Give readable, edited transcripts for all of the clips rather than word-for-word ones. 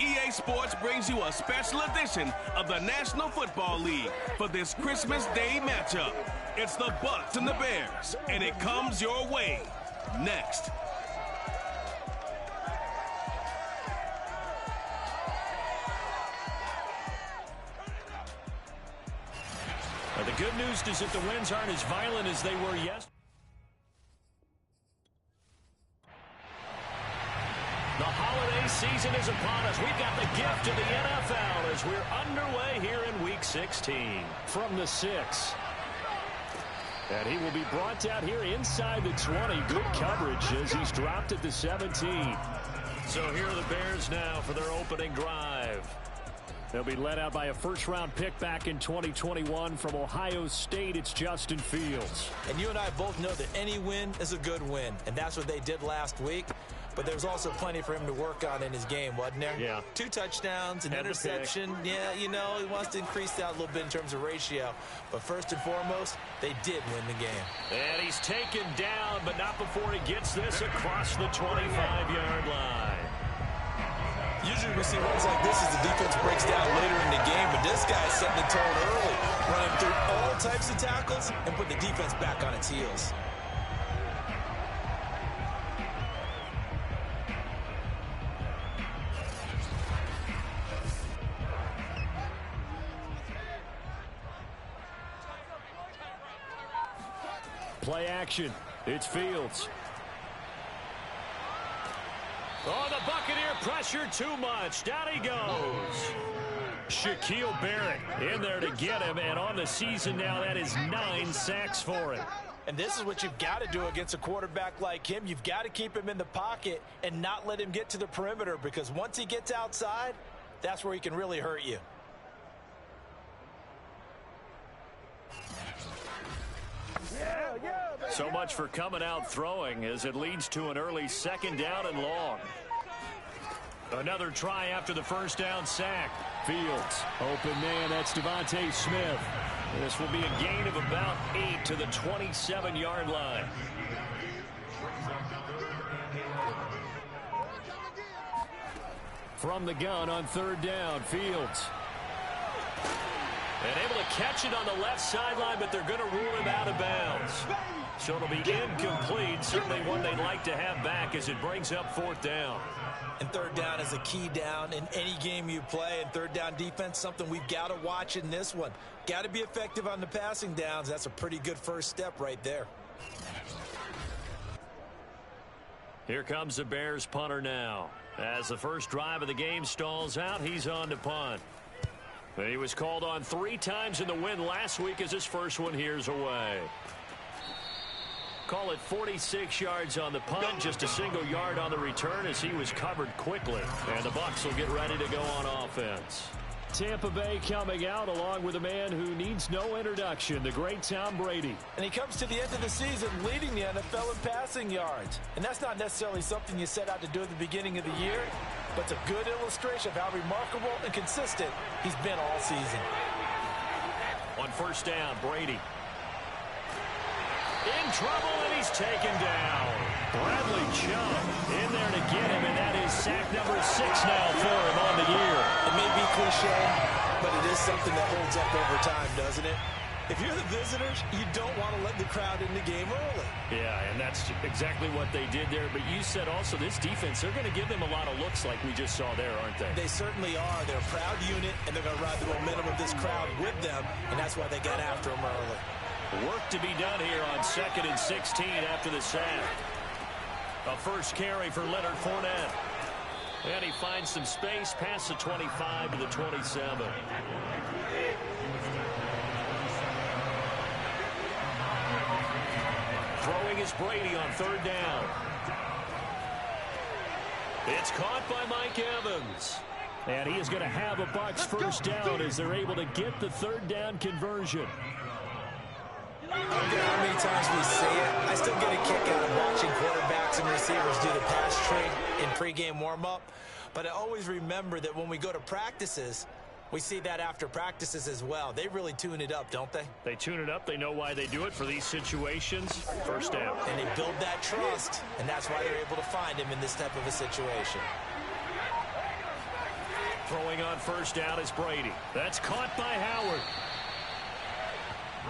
EA Sports brings you a special edition of the National Football League for this Christmas Day matchup. It's the Bucs and the Bears, and it comes your way next. The good news is that the winds aren't as violent as they were yesterday. The holiday season is upon us. We've got the gift of the NFL as we're underway here in Week 16. From the 6. And he will be brought out here inside the 20. Good coverage as he's dropped at the 17. So here are the Bears now for their opening drive. They'll be led out by a first-round pick back in 2021 from Ohio State. It's Justin Fields. And you and I both know that any win is a good win, and that's what they did last week. But there's also plenty for him to work on in his game, wasn't there? Yeah. 2 touchdowns, an interception. Yeah, you know, he wants to increase that a little bit in terms of ratio. But first and foremost, they did win the game. And he's taken down, but not before he gets this across the 25-yard line. Usually we see runs like this as the defense breaks down later in the game, but this guy's setting the tone early, running through all types of tackles and putting the defense back on its heels. Play action. It's Fields. Oh, the Buccaneer pressure too much. Down he goes. Shaquille Barrett in there to get him, and on the season now, that is 9 sacks for him. And this is what you've got to do against a quarterback like him. You've got to keep him in the pocket and not let him get to the perimeter, because once he gets outside, that's where he can really hurt you. So much for coming out throwing as it leads to an early 2nd down and long. Another try after the first down sack. Fields, open man, that's Devontae Smith. This will be a gain of about 8 to the 27-yard line. From the gun on 3rd down, Fields. And able to catch it on the left sideline, but they're going to rule him out of bounds. So it'll be incomplete. Certainly one they'd like to have back as it brings up 4th down. And 3rd down is a key down in any game you play. And 3rd down defense, something we've got to watch in this one. Got to be effective on the passing downs. That's a pretty good first step right there. Here comes the Bears punter now. As the first drive of the game stalls out, he's on to punt. He was called on 3 times in the win last week as his first one here's away. Call it 46 yards on the punt, just a single yard on the return as he was covered quickly. And the Bucs will get ready to go on offense. Tampa Bay coming out along with a man who needs no introduction, the great Tom Brady. And he comes to the end of the season leading the NFL in passing yards. And that's not necessarily something you set out to do at the beginning of the year, but it's a good illustration of how remarkable and consistent he's been all season. On 1st down, Brady. In trouble, and he's taken down. Bradley Chubb in there to get him, and that is sack number 6 now for him on the year. It may be cliche, but it is something that holds up over time, doesn't it? If you're the visitors, you don't want to let the crowd in the game early. Yeah, and that's exactly what they did there. But you said also this defense, they're going to give them a lot of looks like we just saw there, aren't they? They certainly are. They're a proud unit, and they're going to ride the momentum of this crowd with them, and that's why they got after them early. Work to be done here on 2nd and 16 after the sack. A first carry for Leonard Fournette. And he finds some space past the 25 to the 27. Throwing is Brady on 3rd down. It's caught by Mike Evans. And he is going to have a Bucs first down as they're able to get the 3rd down conversion. I don't care how many times we say it, I still get a kick out of watching quarterbacks and receivers do the pass trade in pregame warm-up. But I always remember that when we go to practices, we see that after practices as well. They really tune it up, don't they? They tune it up. They know why they do it for these situations. First down. And they build that trust, and that's why they're able to find him in this type of a situation. Throwing on first down is Brady. That's caught by Howard.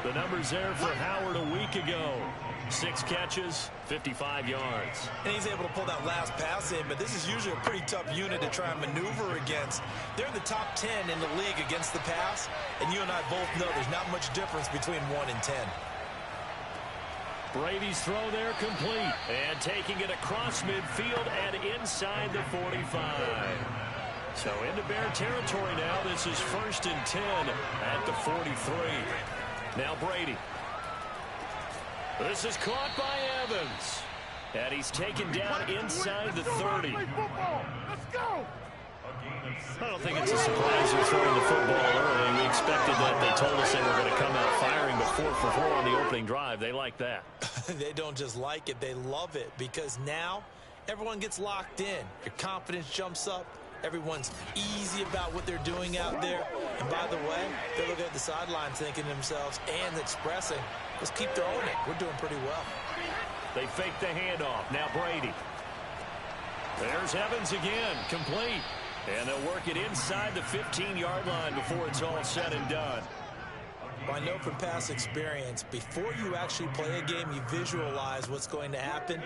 The numbers there for Howard a week ago. 6 catches, 55 yards. And he's able to pull that last pass in, but this is usually a pretty tough unit to try and maneuver against. They're in the top 10 in the league against the pass, and you and I both know there's not much difference between 1 and 10. Brady's throw there complete. And taking it across midfield and inside the 45. So into Bear territory now. This is 1st and 10 at the 43. Now Brady. This is caught by Evans. And he's taken down inside the 30. Let's go! I don't think it's a surprise you're throwing the football early. We expected that. They told us they were going to come out firing, but 4 for 4 on the opening drive. They like that. They don't just like it, they love it, because now everyone gets locked in. Your confidence jumps up. Everyone's easy about what they're doing out there. And by the way, they're looking at the sidelines thinking to themselves and expressing, let's keep throwing it. We're doing pretty well. They fake the handoff. Now Brady. There's Evans again, complete. And they'll work it inside the 15-yard line before it's all said and done. Well, I know from past experience, before you actually play a game, you visualize what's going to happen.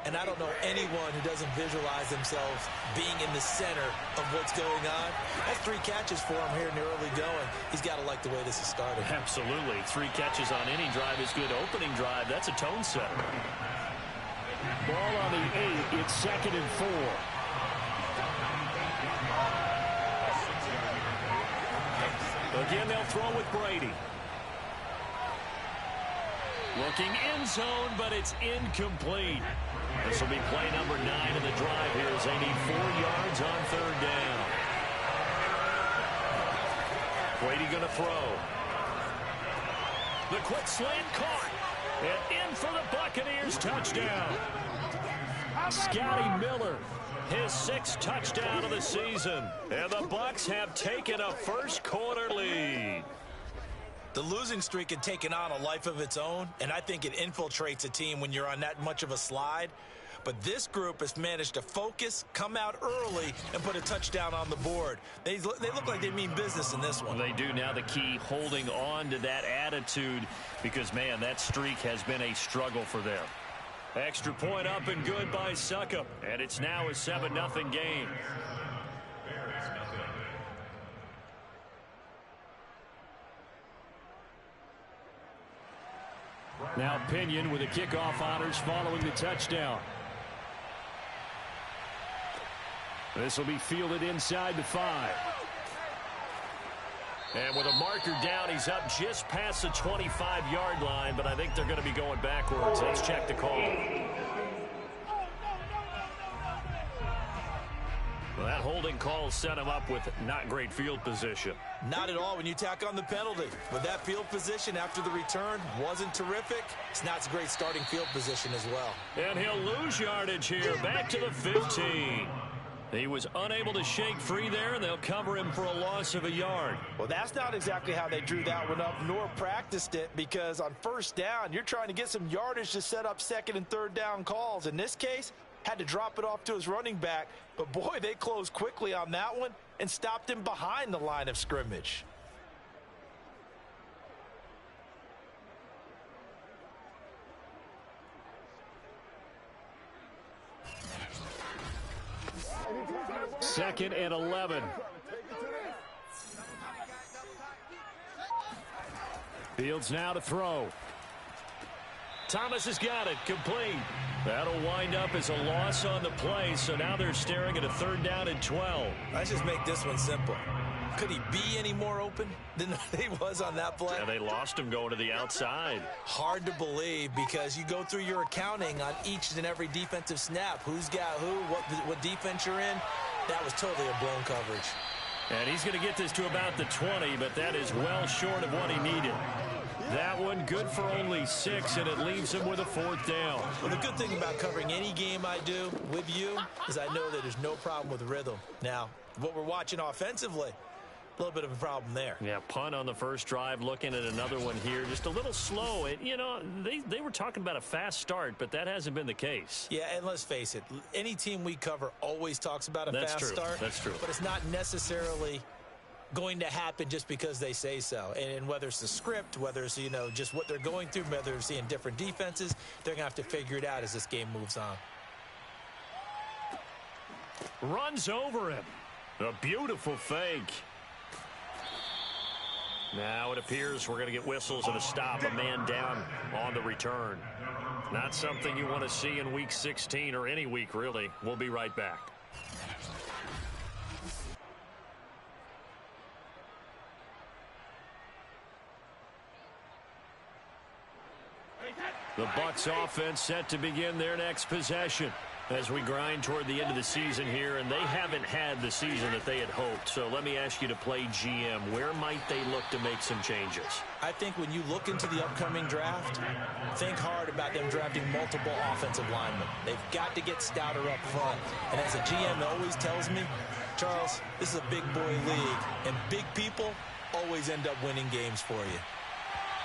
And I don't know anyone who doesn't visualize themselves being in the center of what's going on. That's 3 catches for him here in the early going. He's got to like the way this has started. Absolutely. 3 catches on any drive is good. Opening drive, that's a tone setter. Ball on the 8. It's 2nd and 4. Again, they'll throw with Brady. Looking end zone, but it's incomplete. This will be play number 9 in the drive here as they need 4 yards on 3rd down. Brady going to throw. The quick slant caught. And in for the Buccaneers touchdown. Scotty Miller. His 6th touchdown of the season. And the Bucs have taken a first-quarter lead. The losing streak had taken on a life of its own, and I think it infiltrates a team when you're on that much of a slide. But this group has managed to focus, come out early, and put a touchdown on the board. They look like they mean business in this one. They do. Now the key, holding on to that attitude, because, man, that streak has been a struggle for them. Extra point up and good by Suckup. And it's now a 7-0 game. Now Pinion with the kickoff honors following the touchdown. This will be fielded inside the 5. And with a marker down, he's up just past the 25-yard line, but I think they're going to be going backwards. Let's check the call. Well, that holding call set him up with not great field position. Not at all when you tack on the penalty. But that field position after the return wasn't terrific. It's not a great starting field position as well. And he'll lose yardage here, back to the 15. He was unable to shake free there, and they'll cover him for a loss of a yard. Well, that's not exactly how they drew that one up, nor practiced it, because on first down, you're trying to get some yardage to set up 2nd and 3rd down calls. In this case, had to drop it off to his running back, but boy, they closed quickly on that one and stopped him behind the line of scrimmage. Second and 11. Fields now to throw. Thomas has got it, complete. That'll wind up as a loss on the play, so now they're staring at a 3rd down and 12. Let's just make this one simple. Could he be any more open than he was on that play? Yeah, they lost him going to the outside. Hard to believe, because you go through your accounting on each and every defensive snap. Who's got who, what defense you're in. That was totally a blown coverage. And he's going to get this to about the 20, but that is well short of what he needed. That one good for only 6, and it leaves him with a 4th down. Well, the good thing about covering any game I do with you is I know that there's no problem with rhythm. Now, what we're watching offensively, A little bit of a problem there. Yeah, punt on the first drive, looking at another one here. Just a little slow. You know, they were talking about a fast start, but that hasn't been the case. Yeah, and let's face it, any team we cover always talks about a fast start. That's true. But it's not necessarily going to happen just because they say so. And whether it's the script, whether it's, you know, just what they're going through, whether they're seeing different defenses, they're going to have to figure it out as this game moves on. Runs over him. A beautiful fake. Now it appears we're going to get whistles and a stop, a man down on the return. Not something you want to see in Week 16 or any week, really. We'll be right back. The Bucs offense set to begin their next possession as we grind toward the end of the season here, and they haven't had the season that they had hoped. So let me ask you to play GM. Where might they look to make some changes? I think when you look into the upcoming draft, think hard about them drafting multiple offensive linemen. They've got to get stouter up front. And as a GM always tells me, Charles, this is a big boy league, and big people always end up winning games for you.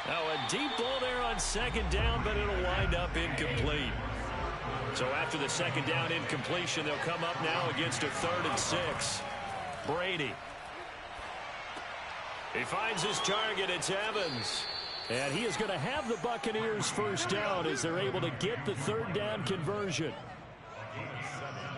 Now a deep ball there on second down, but it'll wind up incomplete. So after the second down incompletion, they'll come up now against a 3rd and 6. Brady. He finds his target. It's Evans. And he is going to have the Buccaneers first down as they're able to get the 3rd down conversion.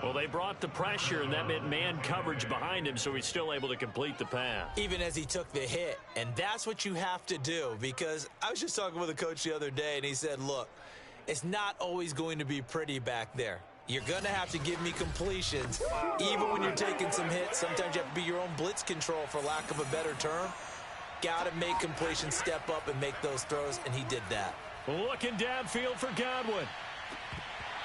Well, they brought the pressure, and that meant man coverage behind him, so he's still able to complete the pass. Even as he took the hit. And that's what you have to do, because I was just talking with a coach the other day, and he said, look, it's not always going to be pretty back there. You're going to have to give me completions, even when you're taking some hits. Sometimes you have to be your own blitz control, for lack of a better term. Got to make completions, step up, and make those throws, and he did that. Looking downfield for Godwin.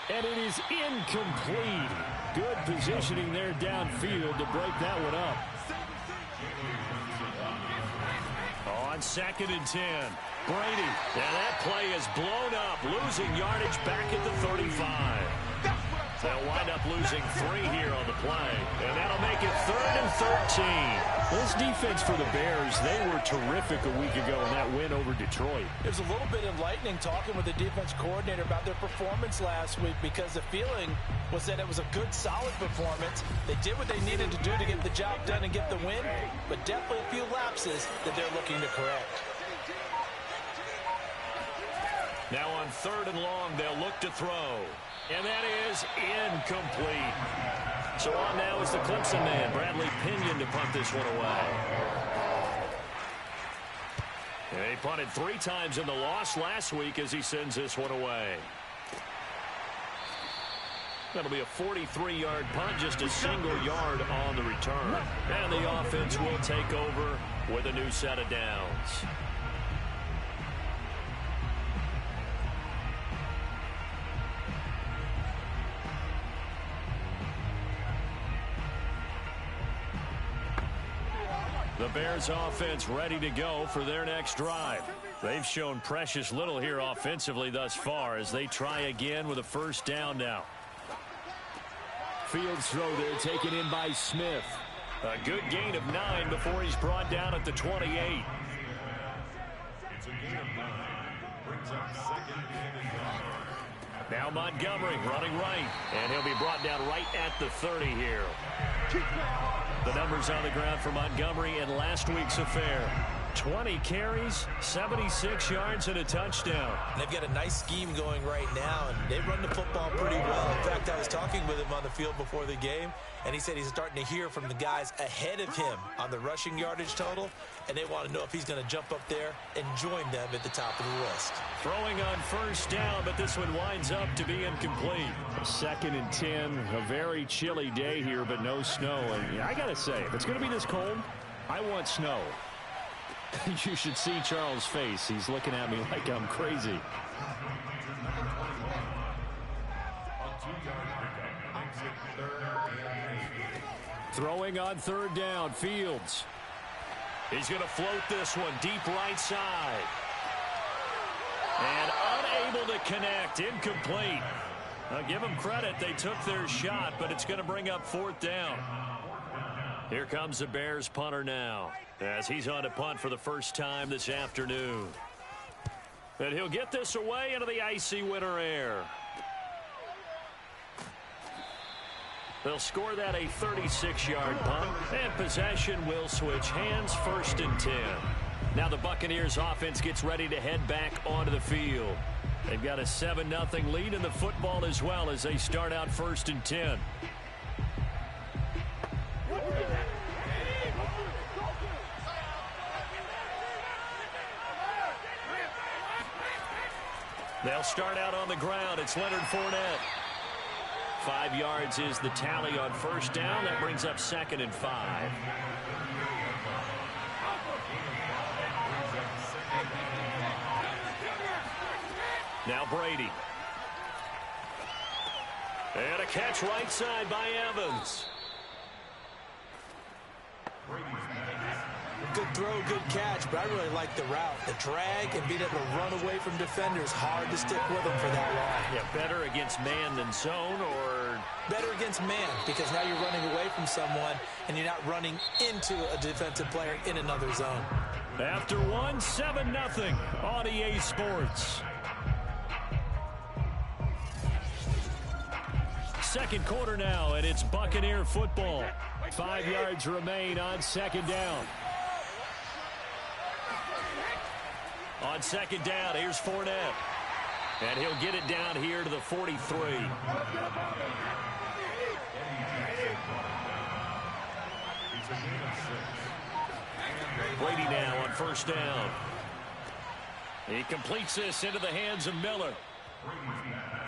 And it is incomplete. Good positioning there downfield to break that one up. On 2nd and 10. Brady. And that play is blown up. Losing yardage back at the 35. They'll wind up losing 3 here on the play. And that'll make it 3rd and 13. This defense for the Bears, they were terrific a week ago in that win over Detroit. It was a little bit enlightening talking with the defense coordinator about their performance last week, because the feeling was that it was a good, solid performance. They did what they needed to do to get the job done and get the win, but definitely a few lapses that they're looking to correct. Now on 3rd and long, they'll look to throw. And that is incomplete. So on now is the Clemson man, Bradley Pinion, to punt this one away. And he punted 3 times in the loss last week as he sends this one away. That'll be a 43-yard punt, just a single yard on the return. And the offense will take over with a new set of downs. The Bears offense ready to go for their next drive. They've shown precious little here offensively thus far as they try again with a first down now. Fields throw there taken in by Smith. A good gain of 9 before he's brought down at the 28. It's a gain of 9. Brings up 2nd and 5. Now Montgomery running right, and he'll be brought down right at the 30 here. The numbers on the ground for Montgomery in last week's affair. 20 carries, 76 yards, and a touchdown. And they've got a nice scheme going right now, and they run the football pretty well. In fact, I was talking with him on the field before the game, and he said he's starting to hear from the guys ahead of him on the rushing yardage total, and they want to know if he's going to jump up there and join them at the top of the list. Throwing on first down, but this one winds up to be incomplete. 2nd and 10, a very chilly day here, but no snow. And I got to say, if it's going to be this cold, I want snow. You should see Charles' face. He's looking at me like I'm crazy. Throwing on 3rd down, Fields. He's going to float this one deep right side. And unable to connect, incomplete. Now give them credit, they took their shot, but it's going to bring up 4th down. Here comes the Bears punter now, as he's on to punt for the first time this afternoon. And he'll get this away into the icy winter air. They'll score that a 36-yard punt, and possession will switch hands, 1st and 10. Now the Buccaneers offense gets ready to head back onto the field. They've got a 7-0 lead in the football as well as they start out 1st and 10. They'll start out on the ground. It's Leonard Fournette. 5 yards is the tally on 1st down. That brings up 2nd and 5. Now Brady. And a catch right side by Evans. Good throw, good catch, but I really like the route. The drag and being able to run away from defenders, hard to stick with them for that long. Yeah, better against man than zone, or? Better against man, because now you're running away from someone and you're not running into a defensive player in another zone. After 1, 7-0 on EA Sports. Second quarter now, and it's Buccaneer football. 5 yards remain on 2nd down. On 2nd down, here's Fournette. And he'll get it down here to the 43. Brady now on 1st down. He completes this into the hands of Miller.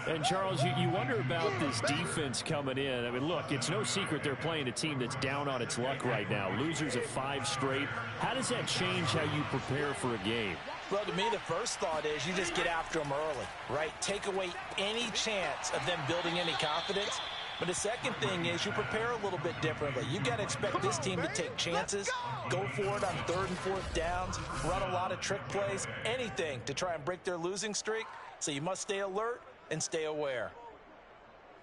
And, Charles, you wonder about this defense coming in. I mean, look, it's no secret they're playing a team that's down on its luck right now. Losers of 5 straight. How does that change how you prepare for a game? Well, to me, the first thought is you just get after them early, right? Take away any chance of them building any confidence. But the second thing is you prepare a little bit differently. You've got to expect this team to take chances, go for it on 3rd and 4th downs, run a lot of trick plays, anything to try and break their losing streak. So you must stay alert and stay aware.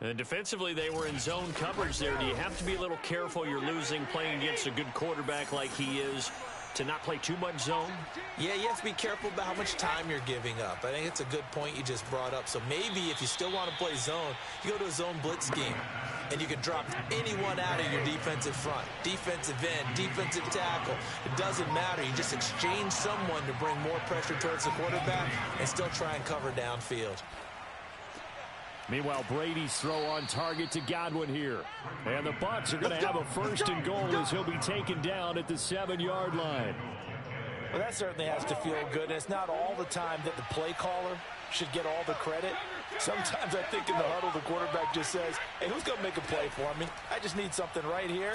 And defensively, they were in zone coverage there. Do you have to be a little careful? You're losing, playing against a good quarterback like he is, to not play too much zone? Yeah, you have to be careful about how much time you're giving up. I think it's a good point you just brought up. So maybe if you still want to play zone, you go to a zone blitz scheme, and you can drop anyone out of your defensive front, defensive end, defensive tackle. It doesn't matter. You just exchange someone to bring more pressure towards the quarterback and still try and cover downfield. Meanwhile, Brady's throw on target to Godwin here. And the Bucs are going to have a 1st and goal as he'll be taken down at the 7-yard line. Well, that certainly has to feel good. And it's not all the time that the play caller should get all the credit. Sometimes I think in the huddle, the quarterback just says, hey, who's going to make a play for me? I just need something right here.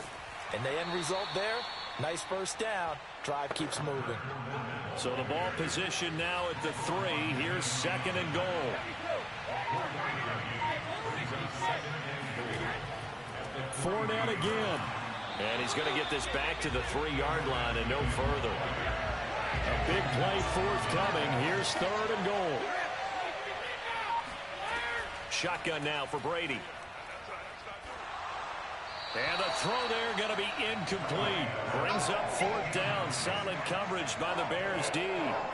And the end result there, nice 1st down. Drive keeps moving. So the ball position now at the 3. Here's 2nd and goal. Fournette again. And he's going to get this back to the 3-yard line and no further. A big play forthcoming. Here's 3rd and goal. Shotgun now for Brady. And the throw there going to be incomplete. Brings up 4th down. Solid coverage by the Bears D.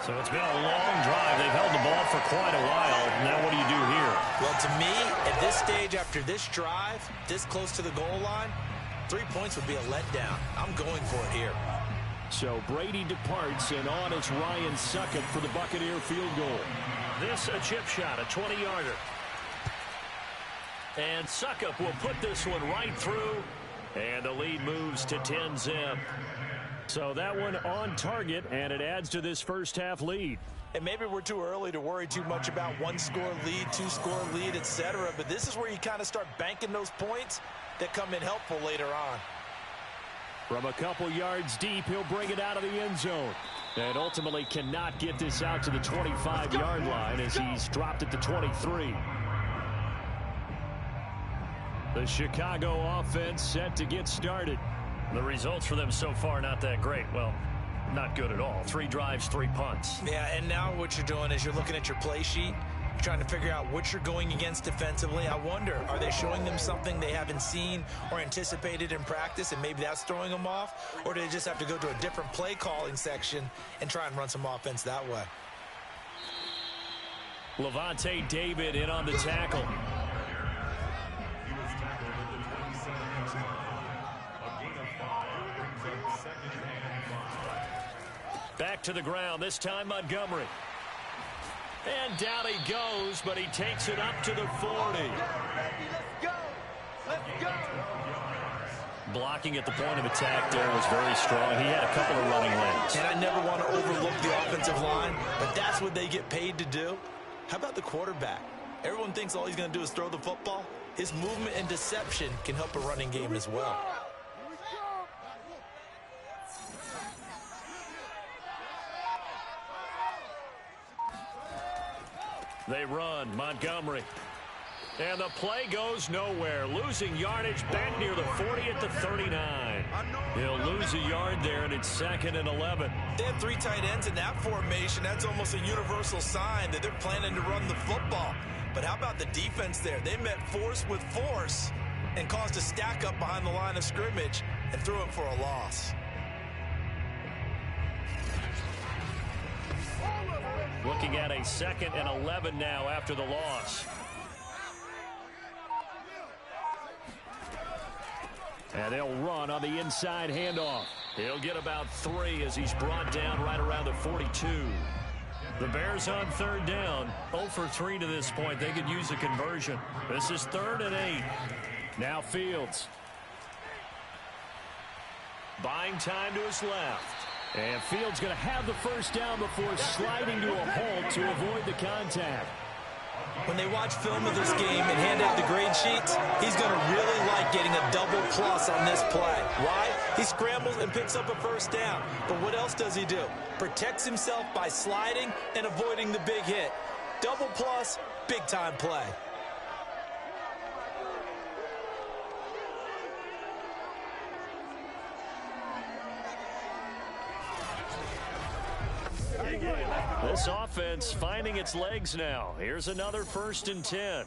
So it's been a long drive. They've held the ball for quite a while. Now what do you do here? Well, to me, at this stage after this drive, this close to the goal line, 3 points would be a letdown. I'm going for it here. So Brady departs, and on it's Ryan Succop for the Buccaneer field goal. This a chip shot, a 20-yarder. And Succop will put this one right through, and the lead moves to 10-zip. So that one on target, and it adds to this first half lead. And maybe we're too early to worry too much about 1-score lead, 2-score lead, etc. But this is where you kind of start banking those points that come in helpful later on. From a couple yards deep, he'll bring it out of the end zone. And ultimately cannot get this out to the 25-yard line as he's dropped at the 23. The Chicago offense set to get started. The results for them so far not that great. Well, not good at all. 3 drives, 3 punts. Yeah, and now what you're doing is you're looking at your play sheet, You're trying to figure out what you're going against defensively. I wonder, are they showing them something they haven't seen or anticipated in practice, and maybe that's throwing them off? Or do they just have to go to a different play calling section and try and run some offense that way? Levante David in on the tackle. He was tackled at the 27-yard line. A gain of 5 brings up second and 5. Back to the ground, this time Montgomery. And down he goes, but he takes it up to the 40. Blocking at the point of attack there was very strong. He had a couple of running lanes. And I never want to overlook the offensive line, but that's what they get paid to do. How about the quarterback? Everyone thinks all he's going to do is throw the football. His movement and deception can help a running game as well. They run, Montgomery. And the play goes nowhere. Losing yardage back near the 40 at the 39. He'll lose a yard there, and it's 2nd and 11. They have 3 tight ends in that formation. That's almost a universal sign that they're planning to run the football. But how about the defense there? They met force with force and caused a stack up behind the line of scrimmage and threw it for a loss. Looking at a 2nd and 11 now after the loss. And they'll run on the inside handoff. He'll get about 3 as he's brought down right around the 42. The Bears on 3rd down. 0 for 3 to this point. They could use a conversion. This is 3rd and 8. Now Fields. Buying time to his left. And Fields going to have the first down before sliding to a halt to avoid the contact. When they watch film of this game and hand out the grade sheets, he's going to really like getting a double plus on this play. Why? He scrambles and picks up a first down. But what else does he do? Protects himself by sliding and avoiding the big hit. Double plus, big time play. This offense finding its legs now. Here's another 1st and 10.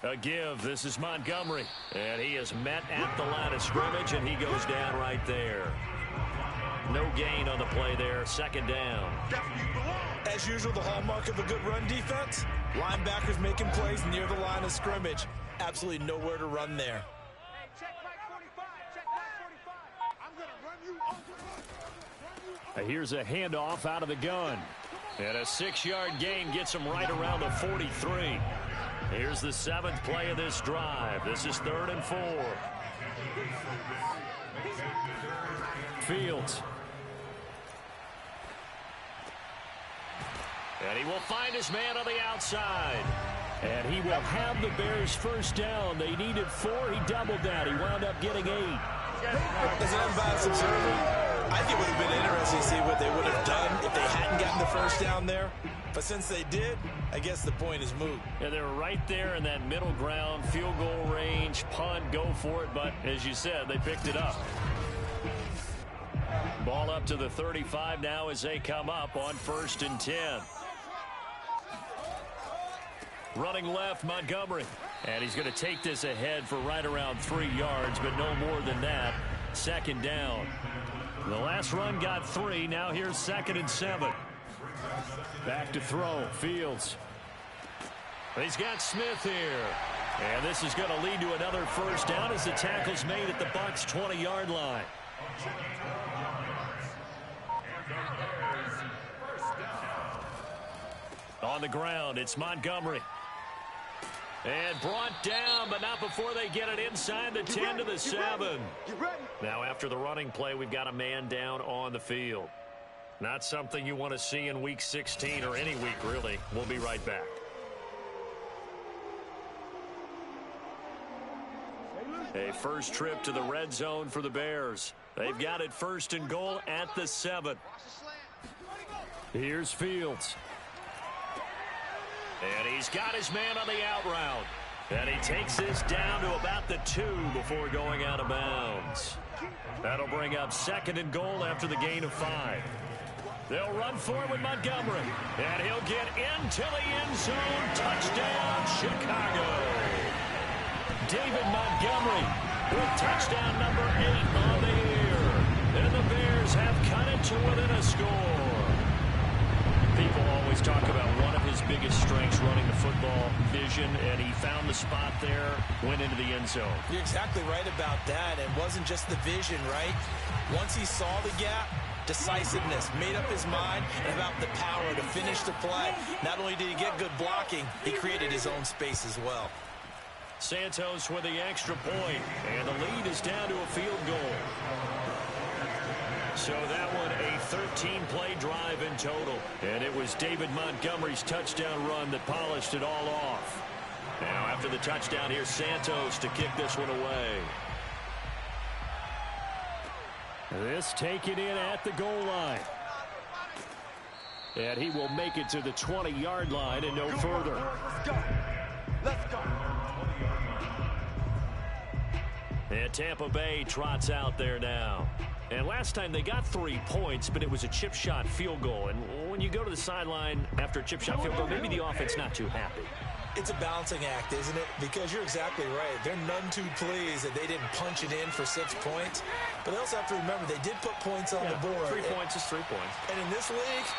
A give. This is Montgomery. And he is met at the line of scrimmage, and he goes down right there. No gain on the play there. 2nd down. As usual, the hallmark of a good run defense, linebackers making plays near the line of scrimmage. Absolutely nowhere to run there. Here's a handoff out of the gun. And a 6-yard gain gets him right around the 43. Here's the 7th play of this drive. This is 3rd and 4. Fields. And he will find his man on the outside. And he will have the Bears first down. They needed 4. He doubled that. He wound up getting 8. As an unbiased observer, I think it would have been interesting to see what they would have done if they hadn't gotten the first down there. But since they did, I guess the point is moot. Yeah, they were right there in that middle ground, field goal range, punt, go for it. But as you said, they picked it up. Ball up to the 35 now as they come up on 1st and 10. Running left, Montgomery. And he's going to take this ahead for right around 3 yards, but no more than that. 2nd down. The last run got 3. Now here's 2nd and 7. Back to throw. Fields. He's got Smith here. And this is going to lead to another first down as the tackle's made at the Bucs' 20-yard line. On the ground, it's Montgomery. And brought down, but not before they get it inside the 10 to the 7. Now, after the running play, we've got a man down on the field. Not something you want to see in Week 16 or any week, really. We'll be right back. A first trip to the red zone for the Bears. They've got it 1st and goal at the 7. Here's Fields. And he's got his man on the out route. And he takes this down to about the 2 before going out of bounds. That'll bring up 2nd and goal after the gain of 5. They'll run forward with Montgomery. And he'll get into the end zone. Touchdown, Chicago. David Montgomery with touchdown number 8 on the year. And the Bears have cut it to within a score. People always talk about one of his biggest strengths, running the football, vision, and he found the spot there, went into the end zone. You're exactly right about that. It wasn't just the vision, right? Once he saw the gap, decisiveness, made up his mind, and about the power to finish the play. Not only did he get good blocking, he created his own space as well. Santos with the extra point, and the lead is down to a field goal. So that one a 13-play drive in total, and it was David Montgomery's touchdown run that polished it all off. Now after the touchdown, here's Santos to kick this one away. This taken in at the goal line. And he will make it to the 20-yard line and no further. Let's go. Let's go. And Tampa Bay trots out there now. And last time they got 3 points, but it was a chip shot field goal. And when you go to the sideline after a chip shot field goal, maybe the offense not too happy. It's a balancing act, isn't it? Because you're exactly right. They're none too pleased that they didn't punch it in for 6 points. But they also have to remember they did put points on the board. 3 points is 3 points. And in this league,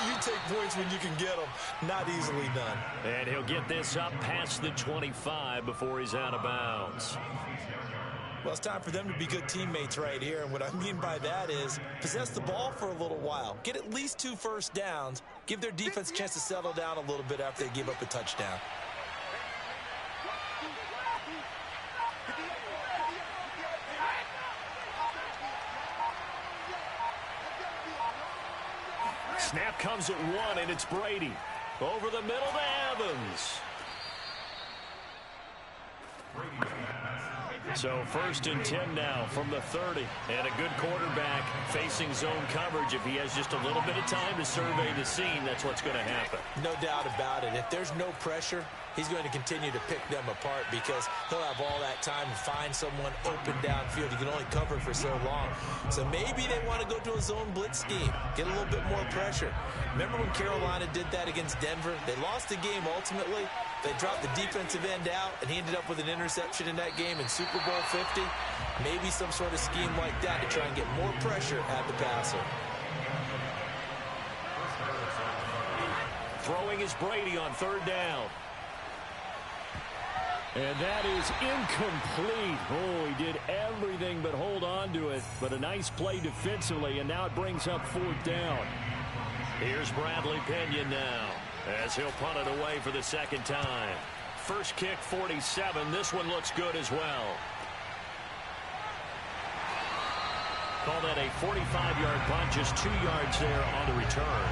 you take points when you can get them. Not easily done. And he'll get this up past the 25 before he's out of bounds. Well, it's time for them to be good teammates right here. And what I mean by that is possess the ball for a little while. Get at least 2 first downs. Give their defense a chance to settle down a little bit after they give up a touchdown. Snap comes at 1, and it's Brady. Over the middle to Evans. So 1st and 10 now from the 30. And a good quarterback facing zone coverage. If he has just a little bit of time to survey the scene, that's what's going to happen. No doubt about it. If there's no pressure, he's going to continue to pick them apart because he'll have all that time to find someone open downfield. He can only cover for so long. So maybe they want to go to a zone blitz scheme, get a little bit more pressure. Remember when Carolina did that against Denver? They lost the game ultimately. They dropped the defensive end out, and he ended up with an interception in that game in Super Bowl 50. Maybe some sort of scheme like that to try and get more pressure at the passer. Throwing is Brady on 3rd down. And that is incomplete. Oh, he did everything but hold on to it. But a nice play defensively, and now it brings up 4th down. Here's Bradley Pinion now, as he'll punt it away for the 2nd time. First kick, 47. This one looks good as well. Call that a 45-yard punt, just 2 yards there on the return.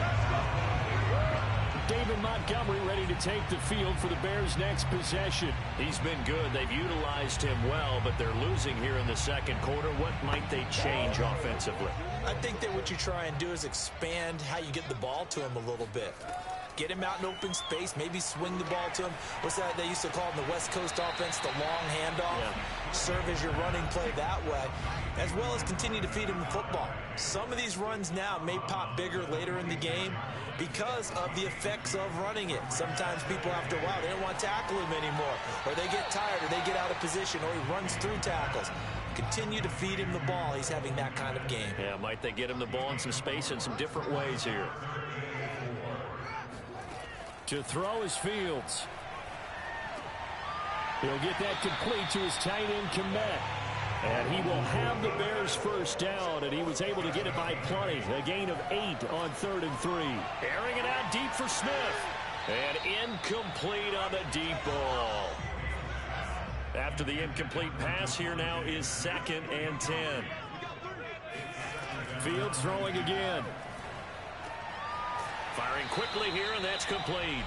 David Montgomery ready to take the field for the Bears' next possession. He's been good. They've utilized him well, but they're losing here in the 2nd quarter. What might they change offensively? I think that what you try and do is expand how you get the ball to him a little bit. Get him out in open space, maybe swing the ball to him. What's that they used to call in the West Coast offense, the long handoff? Yeah. Serve as your running play that way, as well as continue to feed him the football. Some of these runs now may pop bigger later in the game because of the effects of running it. Sometimes people after a while, they don't want to tackle him anymore, or they get tired, or they get out of position, or he runs through tackles. Continue to feed him the ball. He's having that kind of game. Yeah, might they get him the ball in some space in some different ways here. To throw is Fields. He'll get that complete to his tight end, Kmet. And he will have the Bears' first down, and he was able to get it by plenty. A gain of 8 on 3rd and 3. Airing it out deep for Smith. And incomplete on the deep ball. After the incomplete pass, here now is 2nd and 10. Fields throwing again. Firing quickly here, and that's complete.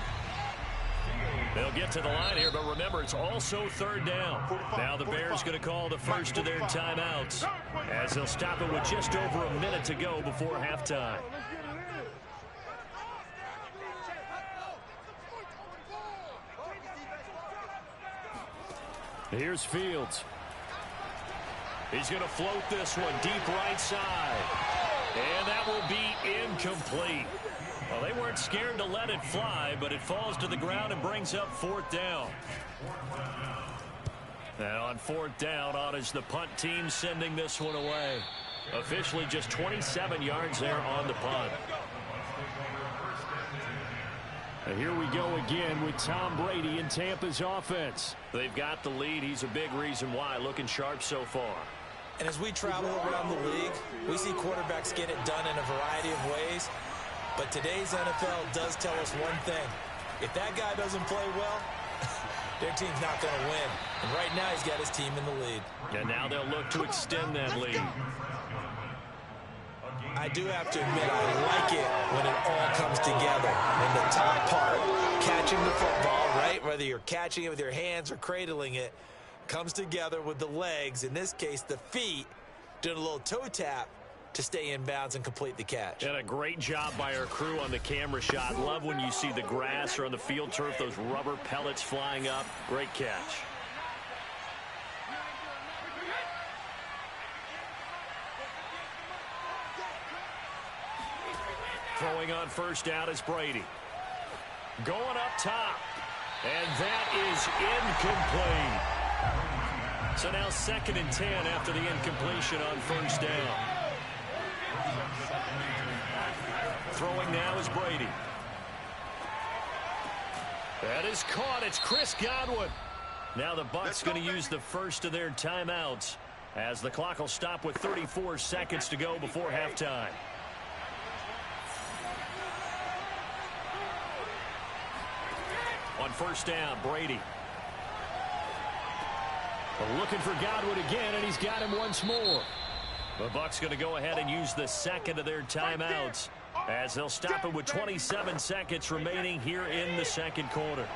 They'll get to the line here, but remember, it's also 3rd down. Now the Bears going to call the first of their timeouts, as they'll stop it with just over a minute to go before halftime. Here's Fields. He's going to float this one deep right side. And that will be incomplete. Well, they weren't scared to let it fly, but it falls to the ground and brings up 4th down. And on 4th down, on is the punt team sending this one away. Officially just 27 yards there on the punt. And here we go again with Tom Brady in Tampa's offense. They've got the lead. He's a big reason why. Looking sharp so far. And as we travel around the league, we see quarterbacks get it done in a variety of ways. But today's NFL does tell us one thing. If that guy doesn't play well, their team's not going to win. And right now he's got his team in the lead. And now they'll look to extend that lead. I do have to admit, I like it when it all comes together. When the top part, catching the football, right, whether you're catching it with your hands or cradling it, comes together with the legs, in this case the feet, doing a little toe tap to stay in bounds and complete the catch. And a great job by our crew on the camera shot. Love when you see the grass or on the field turf, those rubber pellets flying up. Great catch. Throwing on 1st down is Brady. Going up top. And that is incomplete. So now 2nd and 10 after the incompletion on 1st down. Throwing now is Brady. That is caught. It's Chris Godwin. Now the Bucs going to use the first of their timeouts as the clock will stop with 34 seconds to go before halftime. On 1st down, Brady. Looking for Godwin again, and he's got him once more. The Bucs going to go ahead and use the 2nd of their timeouts as they'll stop it with 27 seconds remaining here in the 2nd quarter.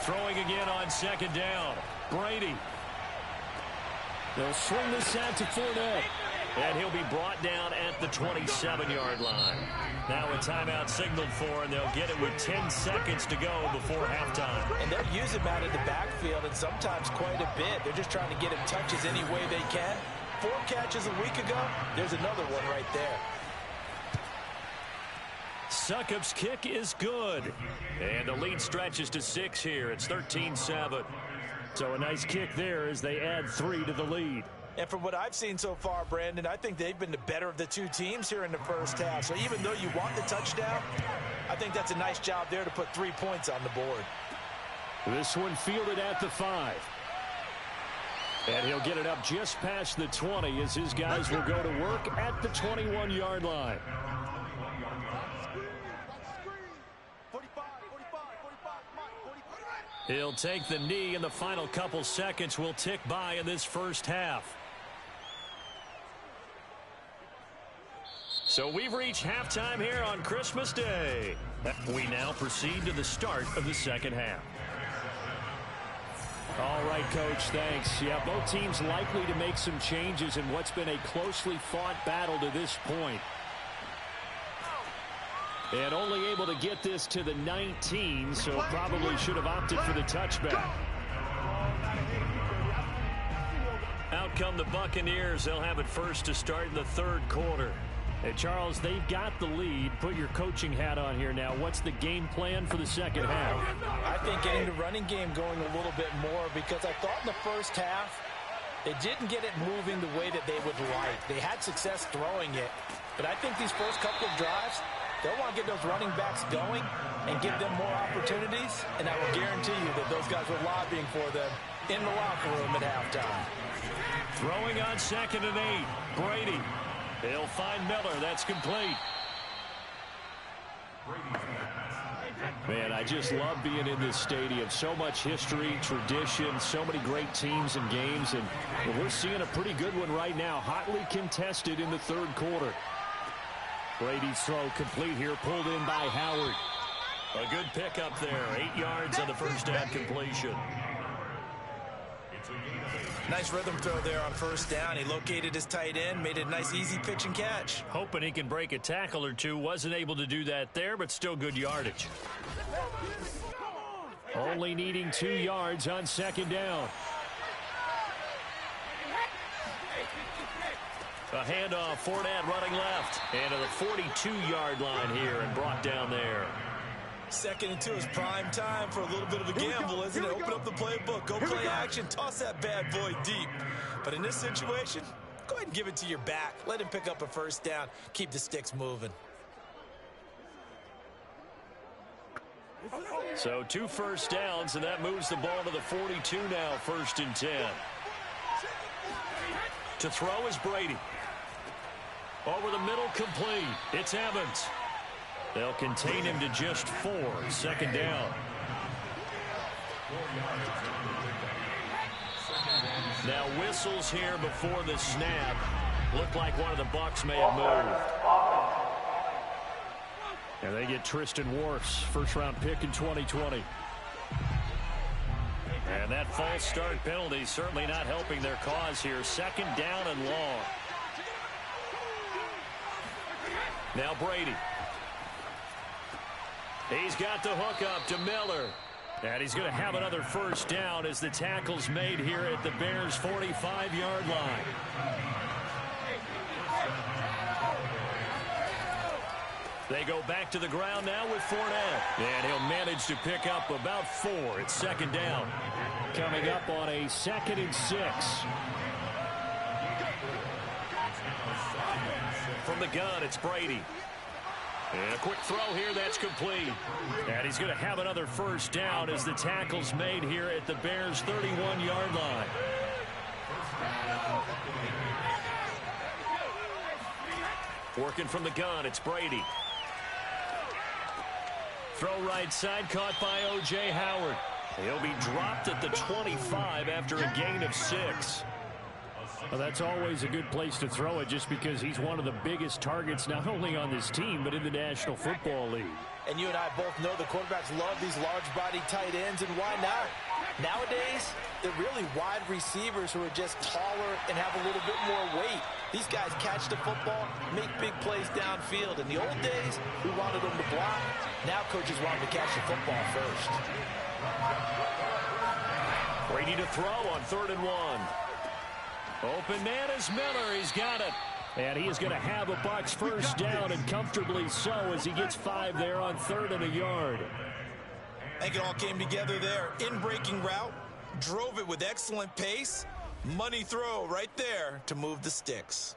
Throwing again on 2nd down. Brady. They'll swing this out to Fournette. And he'll be brought down at the 27-yard line. Now a timeout signaled for, and they'll get it with 10 seconds to go before halftime. And they'll use him out of the backfield, and sometimes quite a bit. They're just trying to get him touches any way they can. 4 catches a week ago. There's another one right there. Succop's kick is good. And the lead stretches to 6 here. It's 13-7. So a nice kick there as they add 3 to the lead. And from what I've seen so far, Brandon, I think they've been the better of the two teams here in the first half. So even though you want the touchdown, I think that's a nice job there to put 3 points on the board. This one fielded at the 5. And he'll get it up just past the 20 as his guys will go to work at the 21-yard line. He'll take the knee, and the final couple seconds will tick by in this first half. So we've reached halftime here on Christmas Day. We now proceed to the start of the 2nd half. All right, Coach, thanks. Yeah, both teams likely to make some changes in what's been a closely fought battle to this point. And only able to get this to the 19, so probably should have opted for the touchback. Out come the Buccaneers. They'll have it first to start in the 3rd quarter. Hey, Charles, they've got the lead. Put your coaching hat on here now. What's the game plan for the 2nd half? I think getting the running game going a little bit more, because I thought in the first half they didn't get it moving the way that they would like. They had success throwing it, but I think these first couple of drives, they'll want to get those running backs going and give them more opportunities, and I will guarantee you that those guys were lobbying for them in the locker room at halftime. Throwing on 2nd and 8. Brady. They'll find Miller. That's complete. Man, I just love being in this stadium. So much history, tradition, so many great teams and games, and we're seeing a pretty good one right now. Hotly contested in the 3rd quarter. Brady's throw complete here, pulled in by Howard. A good pickup there. 8 yards on the first down completion. Nice rhythm throw there on 1st down. He located his tight end, made it a nice easy pitch and catch. Hoping he can break a tackle or two. Wasn't able to do that there, but still good yardage. Only needing 2 yards on 2nd down. A handoff, Fournette running left. And to the 42-yard line here and brought down there. Second and 2 is prime time for a little bit of a gamble, isn't it? Open up the playbook, go play action, toss that bad boy deep. But in this situation, go ahead and give it to your back. Let him pick up a first down. Keep the sticks moving. So 2 first downs, and that moves the ball to the 42 now, 1st and 10. To throw is Brady. Over the middle, complete. It's Evans. They'll contain him to just 4. 2nd down. Now whistles here before the snap. Looked like one of the Bucs may have moved. And they get Tristan Wirfs, first-round pick in 2020. And that false start penalty certainly not helping their cause here. 2nd down and long. Now Brady. He's got the hook up to Miller. And he's going to have another first down as the tackle's made here at the Bears' 45-yard line. They go back to the ground now with Fournette. And he'll manage to pick up about 4. It's 2nd down. Coming up on a 2nd and 6. From the gun, it's Brady. And a quick throw here, that's complete. And he's going to have another first down as the tackle's made here at the Bears' 31-yard line. Working from the gun, it's Brady. Throw right side, caught by O.J. Howard. He'll be dropped at the 25 after a gain of 6. Well, that's always a good place to throw it just because he's one of the biggest targets not only on this team but in the National Football League. And you and I both know the quarterbacks love these large-body tight ends, and why not? Nowadays, they're really wide receivers who are just taller and have a little bit more weight. These guys catch the football, make big plays downfield. In the old days, we wanted them to block. Now coaches want them to catch the football first. Brady to throw on 3rd and 1. Open man is Miller. He's got it. And he is going to have a Bucs first down, and comfortably so, as he gets 5 there on 3rd and a yard. I think it all came together there. In-breaking route, drove it with excellent pace. Money throw right there to move the sticks.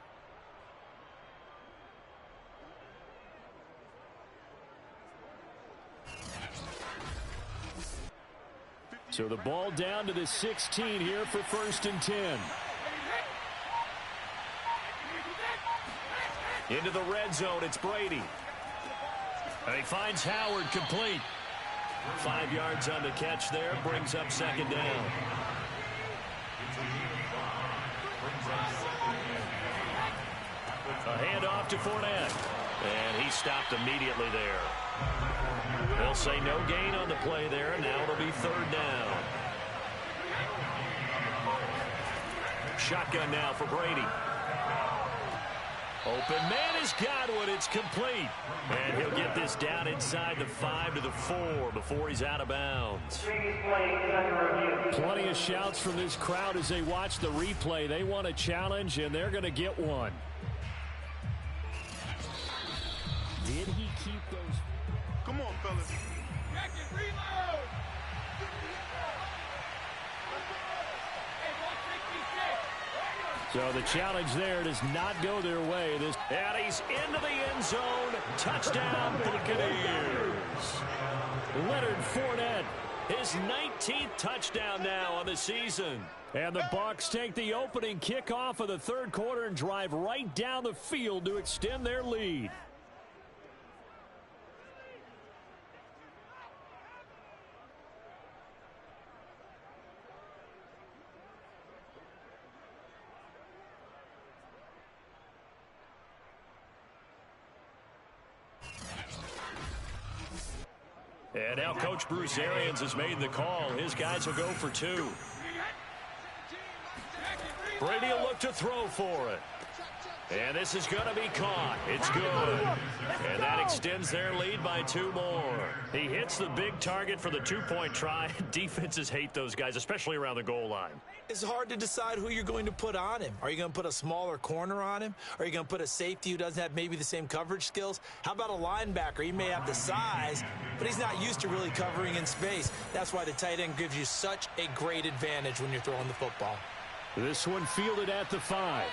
So the ball down to the 16 here for 1st and 10. Into the red zone, it's Brady. And he finds Howard complete. 5 yards on the catch there, brings up 2nd down. A handoff to Fournette. And he stopped immediately there. They'll say no gain on the play there, and now it'll be 3rd down. Shotgun now for Brady. Open man has got one. It's complete. And he'll get this down inside the 5 to the 4 before he's out of bounds. Plenty of shouts from this crowd as they watch the replay. They want a challenge, and they're going to get one. Did he keep those? Come on, fellas. So the challenge there does not go their way. And he's into the end zone. Touchdown, Buccaneers. Leonard Fournette. His 19th touchdown now on the season. And the Bucs take the opening kickoff of the 3rd quarter and drive right down the field to extend their lead. And now Coach Bruce Arians has made the call. His guys will go for 2. Brady will look to throw for it. And this is going to be caught. It's good. And that extends their lead by 2 more. He hits the big target for the 2-point try. Defenses hate those guys, especially around the goal line. It's hard to decide who you're going to put on him. Are you going to put a smaller corner on him? Are you going to put a safety who doesn't have maybe the same coverage skills? How about a linebacker? He may have the size, but he's not used to really covering in space. That's why the tight end gives you such a great advantage when you're throwing the football. This one fielded at the 5.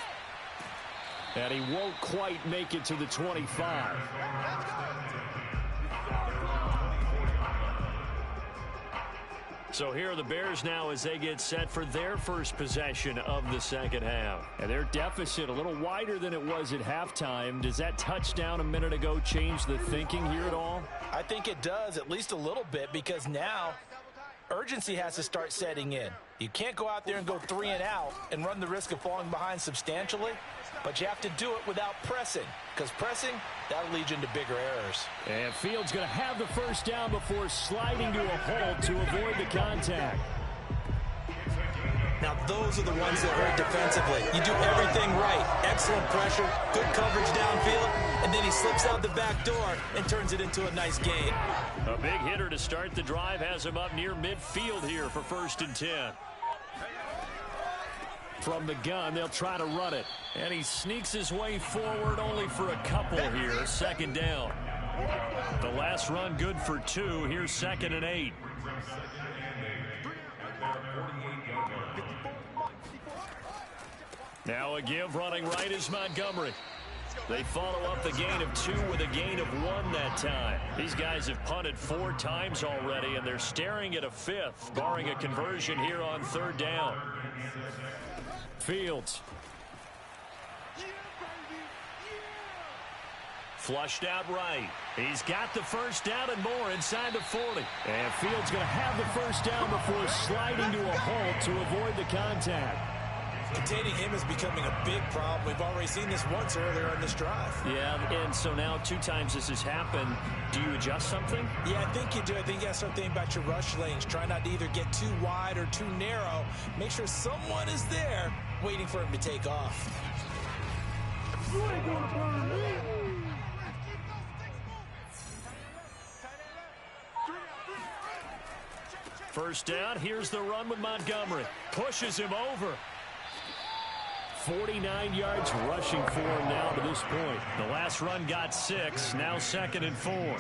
And he won't quite make it to the 25. So here are the Bears now as they get set for their first possession of the second half. And their deficit a little wider than it was at halftime. Does that touchdown a minute ago change the thinking here at all? I think it does, at least a little bit, because now urgency has to start setting in. You can't go out there and go 3 and out and run the risk of falling behind substantially, but you have to do it without pressing, because pressing, that'll lead you into bigger errors. And Fields going to have the first down before sliding to a hold to avoid the contact. Now, those are the ones that hurt defensively. You do everything right. Excellent pressure, good coverage downfield, and then he slips out the back door and turns it into a nice gain. A big hitter to start the drive has him up near midfield here for 1st and 10. From the gun, they'll try to run it. And he sneaks his way forward only for a couple here. 2nd down. The last run good for 2. Here's 2nd and 8. Now a give running right is Montgomery. They follow up the gain of 2 with a gain of 1 that time. These guys have punted 4 times already, and they're staring at a 5th, barring a conversion here on 3rd down. Fields. Flushed out right. He's got the first down and more inside the 40. And Fields going to have the first down before sliding to a halt to avoid the contact. Containing him is becoming a big problem. We've already seen this once earlier on this drive. Yeah, and so now 2 times this has happened. Do you adjust something? Yeah, I think you do. I think you got to start thinking about your rush lanes. Try not to either get too wide or too narrow. Make sure someone is there waiting for him to take off. You ain't gonna burn me. First down, here's the run with Montgomery. Pushes him over. 49 yards rushing for him now to this point. The last run got 6, now 2nd and 4.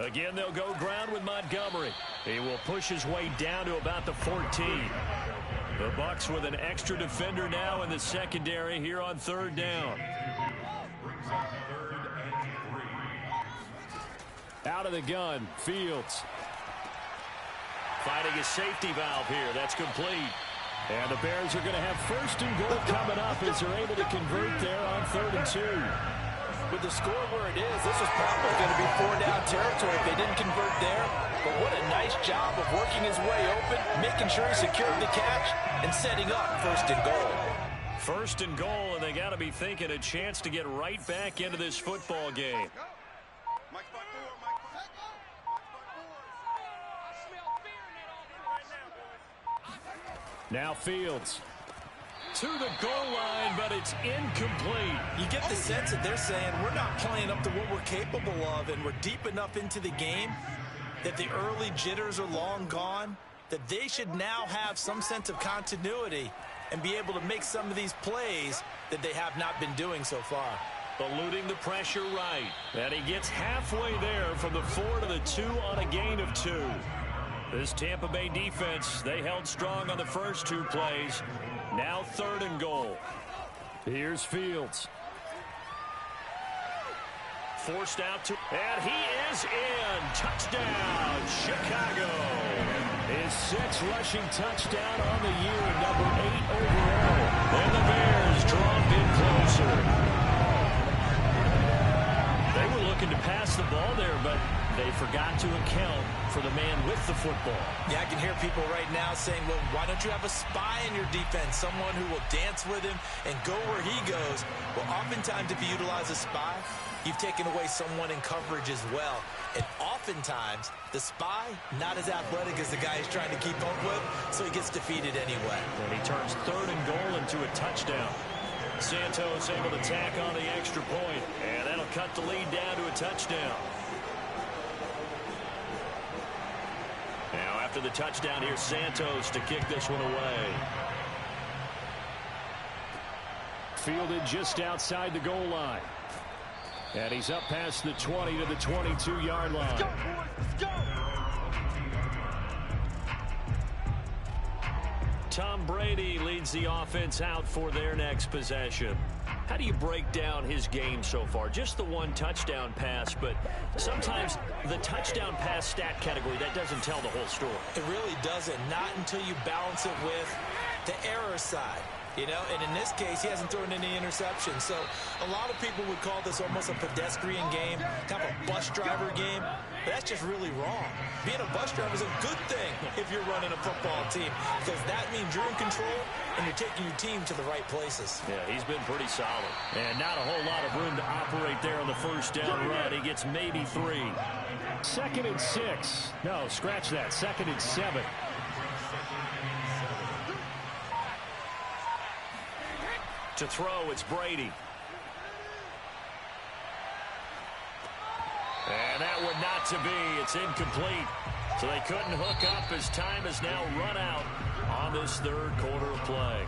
Again, they'll go ground with Montgomery. He will push his way down to about the 14. The Bucs with an extra defender now in the secondary here on 3rd down. Out of the gun, Fields. Finding a safety valve here. That's complete. And the Bears are going to have 1st and goal coming up as they're able to convert there on 3rd and 2. With the score where it is, this was probably going to be 4-down territory if they didn't convert there. But what a nice job of working his way open, making sure he secured the catch, and setting up 1st and goal. 1st and goal, and they got to be thinking a chance to get right back into this football game. Now Fields. To the goal line, but it's incomplete. You get the sense that they're saying we're not playing up to what we're capable of, and we're deep enough into the game that the early jitters are long gone, that they should now have some sense of continuity and be able to make some of these plays that they have not been doing so far. Eluding the pressure right. And he gets halfway there from the 4 to the 2 on a gain of 2. This Tampa Bay defense, they held strong on the first 2 plays. Now 3rd and goal. Here's Fields. Forced out to, and he is in. Touchdown, Chicago. His 6th rushing touchdown on the year, number 8 overall. And the Bears draw a bit closer. They were looking to pass the ball there, but they forgot to account for the man with the football. Yeah, I can hear people right now saying, well, why don't you have a spy in your defense, someone who will dance with him and go where he goes? Well, oftentimes if you utilize a spy, you've taken away someone in coverage as well. And oftentimes, the spy, not as athletic as the guy he's trying to keep up with, so he gets defeated anyway. And he turns 3rd and goal into a touchdown. Santos able to tack on the extra point, and that'll cut the lead down to a touchdown. Now, after the touchdown, here's Santos to kick this one away. Fielded just outside the goal line. And he's up past the 20 to the 22-yard line. Let's go, boys. Let's go. Tom Brady leads the offense out for their next possession. How do you break down his game so far? Just the one touchdown pass, but sometimes the touchdown pass stat category, that doesn't tell the whole story. It really doesn't, not until you balance it with the error side. You know, and in this case, he hasn't thrown any interceptions. So a lot of people would call this almost a pedestrian game, kind of a bus driver game. But that's just really wrong. Being a bus driver is a good thing if you're running a football team, because that means you're in control and you're taking your team to the right places. Yeah, he's been pretty solid. And not a whole lot of room to operate there on the first down run. He gets maybe 3. 2nd and 6. No, scratch that. 2nd and 7. To throw, it's Brady. And that would not to be. It's incomplete. So they couldn't hook up as time has now run out on this 3rd quarter of play.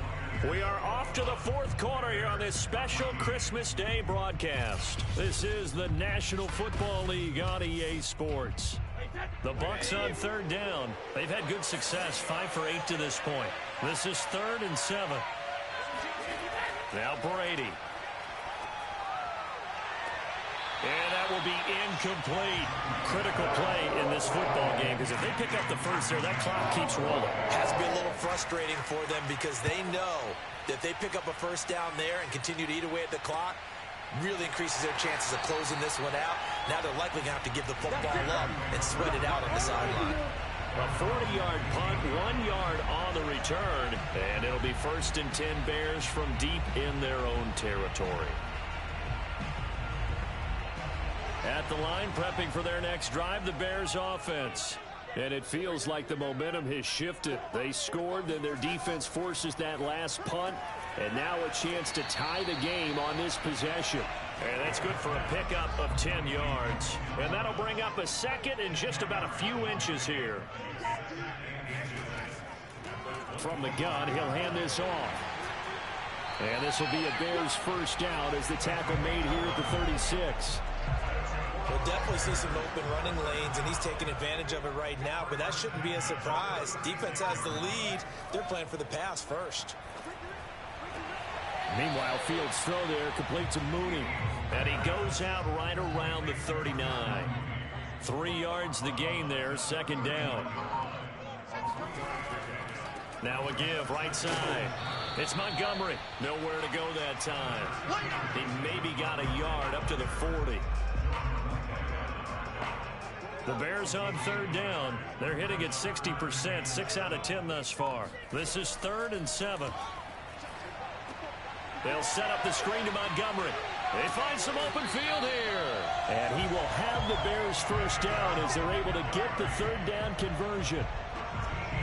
We are off to the 4th quarter here on this special Christmas Day broadcast. This is the National Football League on EA Sports. The Bucs on 3rd down. They've had good success, 5 for 8 to this point. This is 3rd and 7. Now Brady. And that will be incomplete. Critical play in this football game, because if they pick up the first there, that clock keeps rolling. Has to be a little frustrating for them, because they know that if they pick up a first down there and continue to eat away at the clock, really increases their chances of closing this one out. Now they're likely going to have to give the football up and sweat it out on the sideline. A 40-yard punt, 1 yard on the return, and it'll be 1st and 10 Bears from deep in their own territory. At the line, prepping for their next drive, the Bears offense. And it feels like the momentum has shifted. They scored, then their defense forces that last punt, and now a chance to tie the game on this possession. And that's good for a pickup of 10 yards. And that'll bring up a 2nd and just about a few inches here. From the gun, he'll hand this off. And this will be a Bears first down as the tackle made here at the 36. We'll definitely see some open running lanes, and he's taking advantage of it right now, but that shouldn't be a surprise. Defense has the lead. They're playing for the pass first. Meanwhile, Fields' throw there complete to Mooney. And he goes out right around the 39. 3 yards the gain there, 2nd down. Now a give, right side. It's Montgomery. Nowhere to go that time. He maybe got a yard up to the 40. The Bears on 3rd down. They're hitting at 60%, 6 out of 10 thus far. This is 3rd and 7. They'll set up the screen to Montgomery. They find some open field here. And he will have the Bears first down as they're able to get the 3rd down conversion.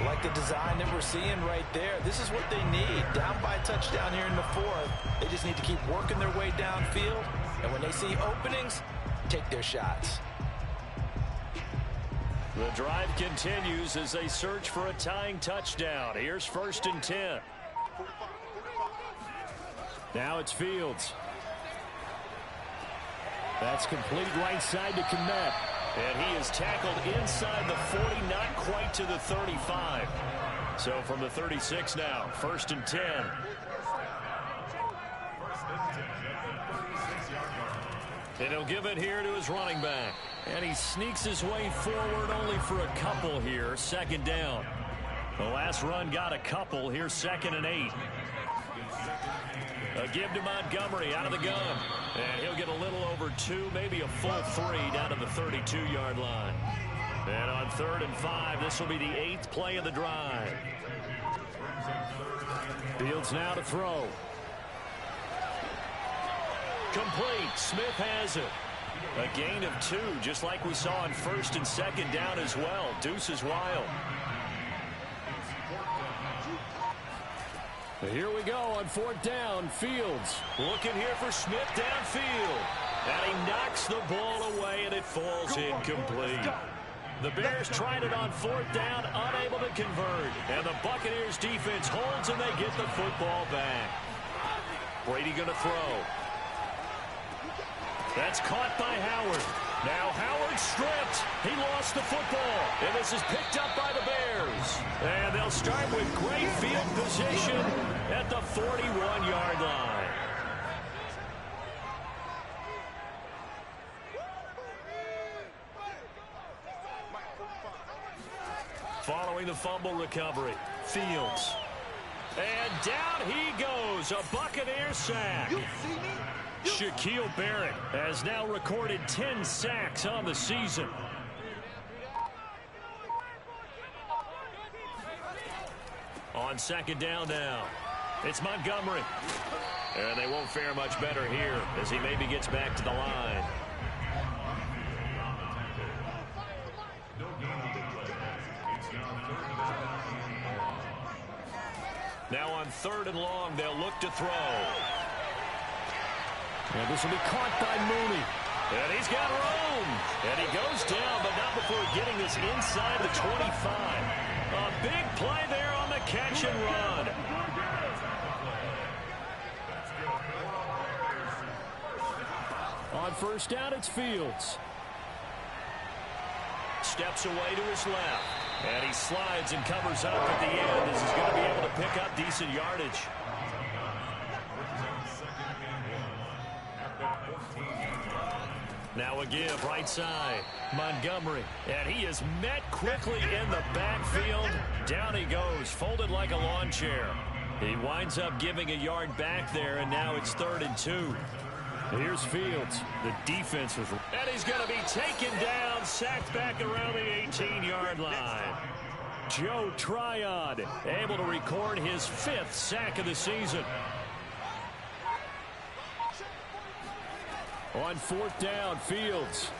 Like the design that we're seeing right there. This is what they need. Down by a touchdown here in the 4th. They just need to keep working their way downfield. And when they see openings, take their shots. The drive continues as they search for a tying touchdown. Here's 1st and 10. Now it's Fields. That's complete right side to Kmet. And he is tackled inside the 40, not quite to the 35. So from the 36 now, 1st and 10. And he'll give it here to his running back. And he sneaks his way forward only for a couple here, 2nd down. The last run got a couple. Here's 2nd and 8. A give to Montgomery out of the gun. And he'll get a little over 2, maybe a full 3 down to the 32-yard line. And on 3rd and 5, this will be the 8th play of the drive. Fields now to throw. Complete. Smith has it. A gain of 2, just like we saw on 1st and 2nd down as well. Deuce is wild. Here we go on 4th down. Fields looking here for Smith downfield. And he knocks the ball away, and it falls incomplete. The Bears tried it on 4th down, unable to convert. And the Buccaneers defense holds, and they get the football back. Brady going to throw. That's caught by Howard. Now Howard stripped. He lost the football. And this is picked up by the Bears. And they'll start with great field position at the 41-yard line. Following the fumble recovery, Fields. And down he goes. A Buccaneer sack. Shaquille Barrett has now recorded 10 sacks on the season. On 2nd down now, it's Montgomery. And they won't fare much better here as he maybe gets back to the line. Now on 3rd and long, they'll look to throw. And this will be caught by Mooney. And he's got room. And he goes down, but not before getting this inside the 25. A big play there on the catch and run. On 1st down, it's Fields. Steps away to his left. And he slides and covers up at the end as he's going to be able to pick up decent yardage. Now a give right side. Montgomery. And he is met quickly in the backfield. Down he goes, folded like a lawn chair. He winds up giving a yard back there, and now it's 3rd and 2. Here's Fields. The defense was... And he's going to be taken down, sacked back around the 18-yard line. Joe Tryon able to record his 5th sack of the season. On 4th down, Fields.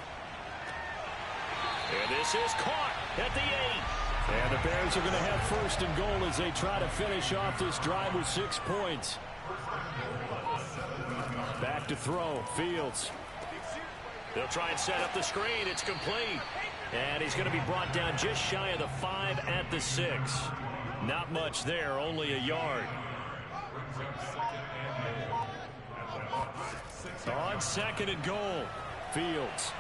And this is caught at the 8. And the Bears are going to have 1st and goal as they try to finish off this drive with 6 points. Back to throw, Fields. They'll try and set up the screen. It's complete. And he's going to be brought down just shy of the 5 at the 6. Not much there, only a yard. On 2nd and goal, Fields.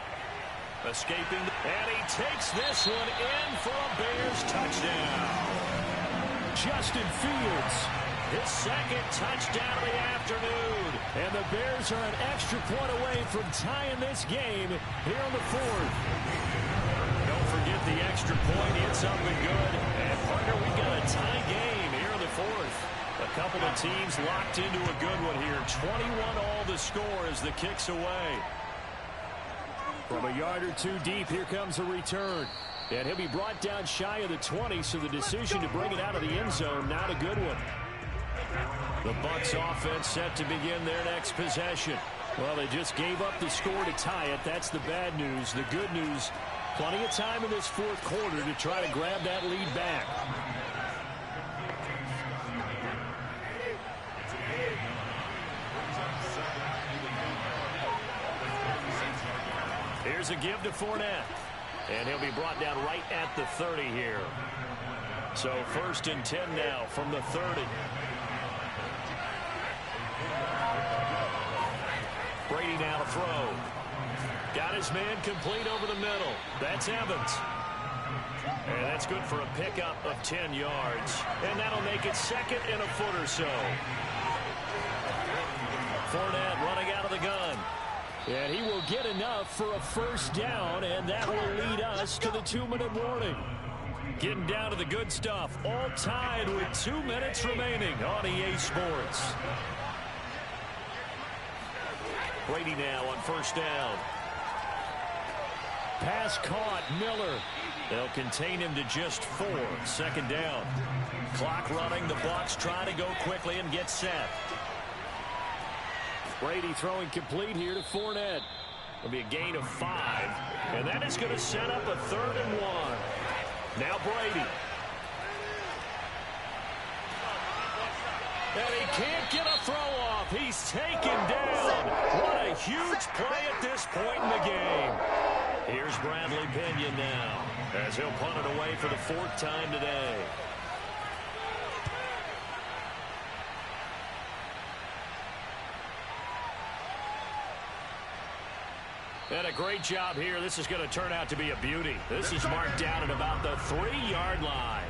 Escaping, and he takes this one in for a Bears touchdown. Justin Fields. His 2nd touchdown of the afternoon. And the Bears are an extra point away from tying this game here in the 4th. Don't forget the extra point. It's up and good. And, partner, we've got a tie game here in the 4th. A couple of teams locked into a good one here. 21-all the score as the kick's away. From a yard or 2 deep, here comes a return. And he'll be brought down shy of the 20, so the decision to bring it out of the end zone, not a good one. The Bucs offense set to begin their next possession. Well, they just gave up the score to tie it. That's the bad news. The good news, plenty of time in this 4th quarter to try to grab that lead back. Here's a give to Fournette. And he'll be brought down right at the 30 here. So 1st and 10 now from the 30. Brady now to throw. Got his man complete over the middle. That's Evans. And that's good for a pickup of 10 yards. And that'll make it 2nd and a foot or so. Fournette running out of the gun. And he will get enough for a 1st down, and that will lead us to the 2-minute warning. Getting down to the good stuff. All tied with 2 minutes remaining on EA Sports. Brady now on 1st down. Pass caught. Miller. They'll contain him to just 4. Second down. Clock running. The Bucs try to go quickly and get set. Brady throwing complete here to Fournette. It'll be a gain of 5. And that is going to set up a 3rd and 1. Now Brady. And he can't get a throw off. He's taken down. What a huge play at this point in the game. Here's Bradley Pinion now, as he'll punt it away for the 4th time today. And a great job here. This is going to turn out to be a beauty. This is marked down at about the 3-yard line.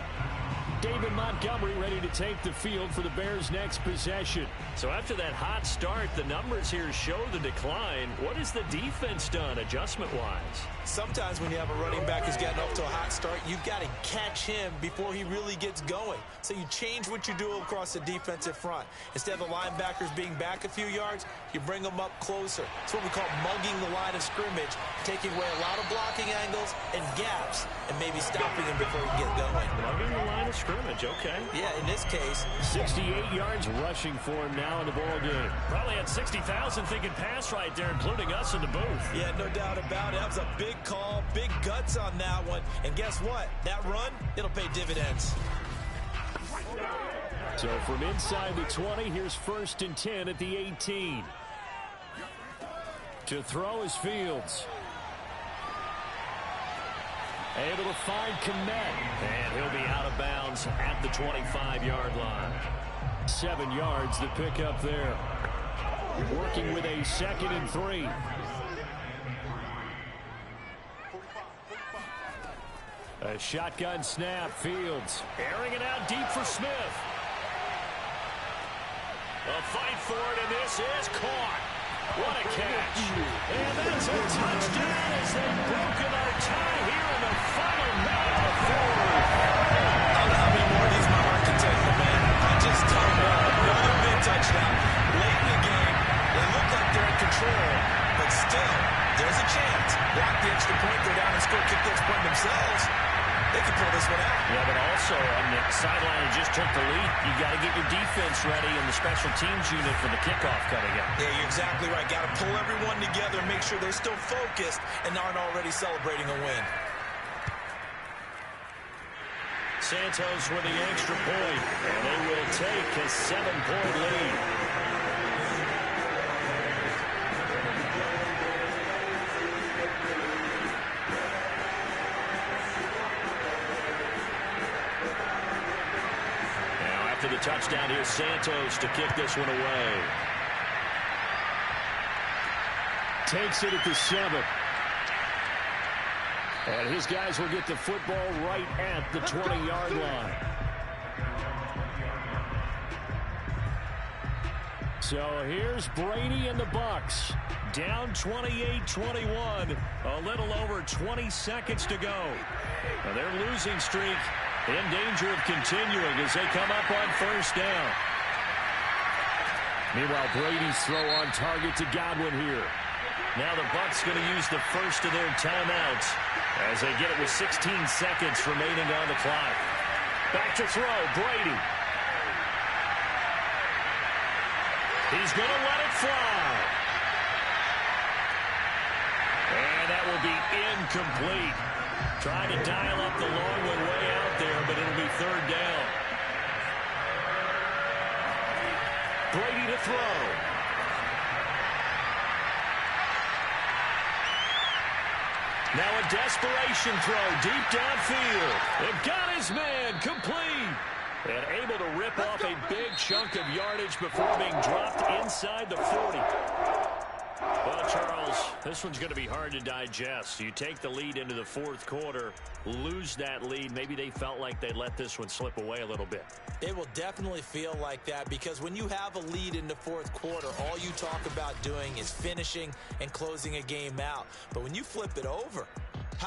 David Montgomery ready to take the field for the Bears' next possession. So after that hot start, the numbers here show the decline. What has the defense done adjustment-wise? Sometimes when you have a running back who's getting off to a hot start, you've got to catch him before he really gets going. So you change what you do across the defensive front. Instead of the linebackers being back a few yards, you bring them up closer. It's what we call mugging the line of scrimmage, taking away a lot of blocking angles and gaps, and maybe stopping him before he gets going. Mugging the line of scrimmage, okay. Yeah, in this case. 68 yards rushing for him now in the ball game. Probably had 60,000 thinking pass right there, including us in the booth. Yeah, no doubt about it. That was a big call, big guts on that one. And guess what? That run, it'll pay dividends. So from inside the 20, here's 1st and 10 at the 18. To throw is Fields. Able to find Kmet. And he'll be out of bounds at the 25-yard line. 7 yards the pickup there. Working with a 2nd and 3. A shotgun snap. Fields airing it out deep for Smith. A fight for it, and this is caught. What a catch. And that's a touchdown as they've broken our tie here in the final minute of the 4th. I don't know how many more of these my heart can take, man. I just don't know. Another big touchdown. Late in the game, they look like they're in control, but still, there's a chance. Block the extra point, go down and score, kick the extra point themselves. They can pull this one out. Yeah, but also on the sideline that just took the lead, you got to get your defense ready in the special teams unit for the kickoff coming up. Yeah, you're exactly right. Got to pull everyone together, make sure they're still focused and aren't already celebrating a win. Santos with the extra point, and they will take a 7-point lead. After the touchdown, here's Santos to kick this one away. Takes it at the 7. And his guys will get the football right at the 20-yard line. So here's Brady and the Bucs. Down 28-21. A little over 20 seconds to go. Now their losing streak in danger of continuing as they come up on 1st down. Meanwhile, Brady's throw on target to Godwin here. Now the Bucs going to use the first of their timeouts as they get it with 16 seconds remaining on the clock. Back to throw, Brady. He's going to let it fly. And that will be incomplete. Trying to dial up the long one way out there, but it'll be 3rd down. Brady to throw. Now a desperation throw deep downfield. They've got his man complete. And able to rip off a big chunk of yardage before being dropped inside the 40. Well, Charles, this one's going to be hard to digest. You take the lead into the 4th quarter, lose that lead. Maybe they felt like they let this one slip away a little bit. It will definitely feel like that because when you have a lead in the 4th quarter, all you talk about doing is finishing and closing a game out. But when you flip it over,